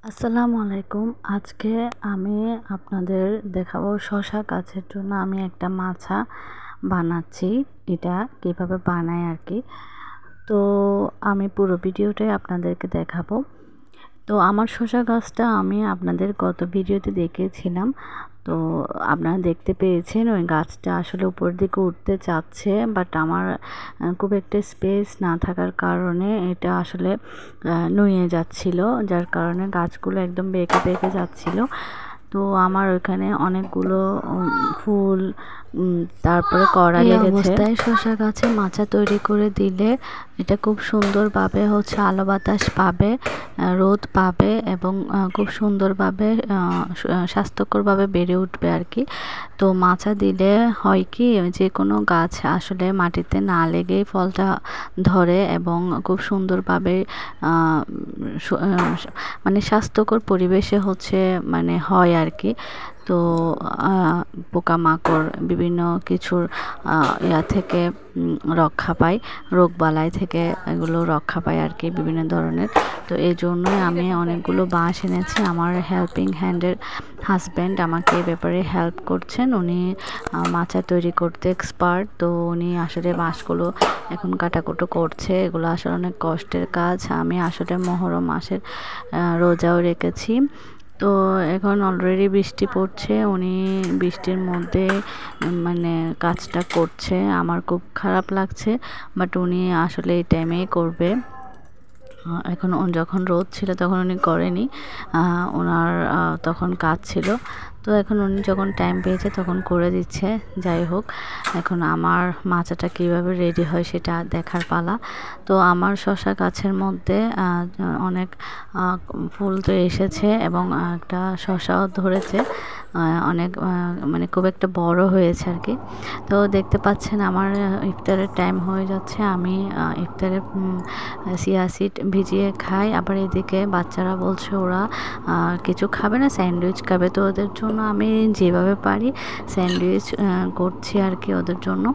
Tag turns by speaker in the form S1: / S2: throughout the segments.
S1: আসসালামু আলাইকুম। আজকে আমি আপনাদের দেখাবো শসা গাছের জন্য আমি একটা মাচা বানাচ্ছি। এটা কিভাবে বানাই আর কি। তো আমি পুরো ভিডিওটাই আপনাদেরকে দেখাবো। তো আমার শসা গাছটা আমি আপনাদের গত ভিডিওতে দেখিয়েছিলাম। তো আপনারা দেখতে পেয়েছেন ওই গাছটা আসলে উপর দিকে উঠতে চাচ্ছে, বাট আমার খুব একটা স্পেস না থাকার কারণে এটা আসলে নুয়ে যাচ্ছিল, যার কারণে গাছগুলো একদম বেঁকে বেঁকে যাচ্ছিল। তো আমার ওইখানে অনেকগুলো ফুল তারপরে কড়া লেগেছে। অবস্থায় শসা গাছে মাচা তৈরি করে দিলে এটা খুব সুন্দরভাবে আলো বাতাস পাবে, রোদ পাবে এবং খুব সুন্দরভাবে স্বাস্থ্যকরভাবে বেড়ে উঠবে আর কি। তো মাচা দিলে হয় কি, যে কোনো গাছ আসলে মাটিতে না লেগেই ফলটা ধরে এবং খুব সুন্দরভাবে মানে স্বাস্থ্যকর পরিবেশে মানে হয় আর কি। তো পোকামাকড় বিভিন্ন কিছুর থেকে রক্ষা পায়, রোগবালাই থেকে এগুলো রক্ষা পায় আর কি বিভিন্ন ধরনের। তো এই জন্যই আমি অনেকগুলো বাঁশ এনেছি। আমার হেল্পিং হ্যান্ডের হাজব্যান্ড আমাকে এ ব্যাপারে হেল্প করছেন। উনি মাচা তৈরি করতে এক্সপার্ট। তো উনি আসলে বাঁশগুলো এখন কাটাকুটো করছে। এগুলো আসলে অনেক কষ্টের কাজ। আমি আসলে মহরম মাসের রোজাও রেখেছি। তো এখন অলরেডি বৃষ্টি পড়ছে, উনি বৃষ্টির মধ্যে মানে কাজটা করছে। আমার খুব খারাপ লাগছে, বাট উনি আসলে এই টাইমেই করবে। এখন যখন রোদ ছিল তখন উনি করেনি, ওনার তখন কাজ ছিল। তো এখন উনি যখন টাইম পেয়েছে তখন করে দিচ্ছে। যাই হোক, এখন আমার মাচাটা কীভাবে রেডি হয় সেটা দেখার পালা। তো আমার শসা গাছের মধ্যে অনেক ফুল তো এসেছে এবং একটা শসাও ধরেছে, অনেক মানে খুব একটা বড় হয়েছে আর কি। তো দেখতে পাচ্ছেন আমার ইফতারের টাইম হয়ে যাচ্ছে। আমি ইফতারে চিয়া সিড ভিজিয়ে খাই। আবার এদিকে বাচ্চারা বলছে ওরা কিছু খাবে না, স্যান্ডউইচ খাবে। তো ওদের জন্য আমি যেভাবে পারি স্যান্ডউইচ করছি আর কি ওদের জন্য।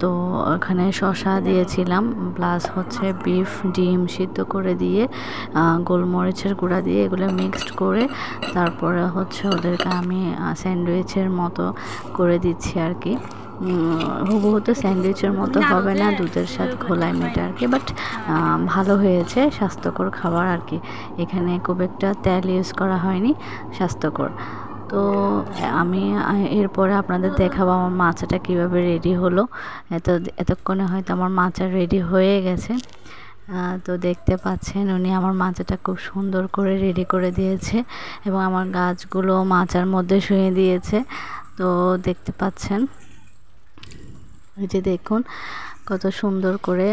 S1: তো ওখানে শসা দিয়েছিলাম, প্লাস বিফ ডিম সিদ্ধ করে দিয়ে গোলমরিচের গুঁড়া দিয়ে এগুলো মিক্সড করে তারপরে ওদেরকে আমি স্যান্ডউইচের মতো করে দিচ্ছি আর কি। হুবহু তো স্যান্ডউইচের মতো হবে না, দুধের সাথে ঘোলাই মেটে আর কি, বাট ভালো হয়েছে, স্বাস্থ্যকর খাবার আর কি। এখানে খুব একটা তেল ইউজ করা হয়নি, স্বাস্থ্যকর। তো আমি এরপরে আপনাদের দেখাবো আমার মাচাটা কীভাবে রেডি হলো। এতক্ষণে হয়তো আমার মাচা রেডি হয়ে গেছে। তো দেখতে পাচ্ছেন উনি আমার মাচাটা খুব সুন্দর করে রেডি করে দিয়েছে এবং আমার গাছগুলো মাচার মধ্যে শুয়ে দিয়েছে। তো দেখতে পাচ্ছেন, এই যে দেখুন কত সুন্দর করে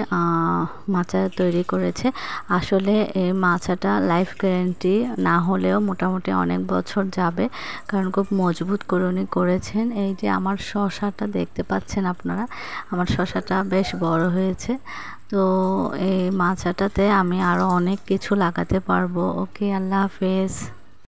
S1: মাচা তৈরি করেছে। আসলে এই মাচাটা লাইফ গ্যারান্টি না হলেও মোটামুটি অনেক বছর যাবে, কারণ খুব মজবুত করে উনি করেছেন। এই যে আমার শসাটা দেখতে পাচ্ছেন আপনারা, আমার শসাটা বেশ বড় হয়েছে। তো এই মাচাটাতে আমি আরও অনেক কিছু লাগাতে পারবো। ওকে, আল্লাহ হাফেজ।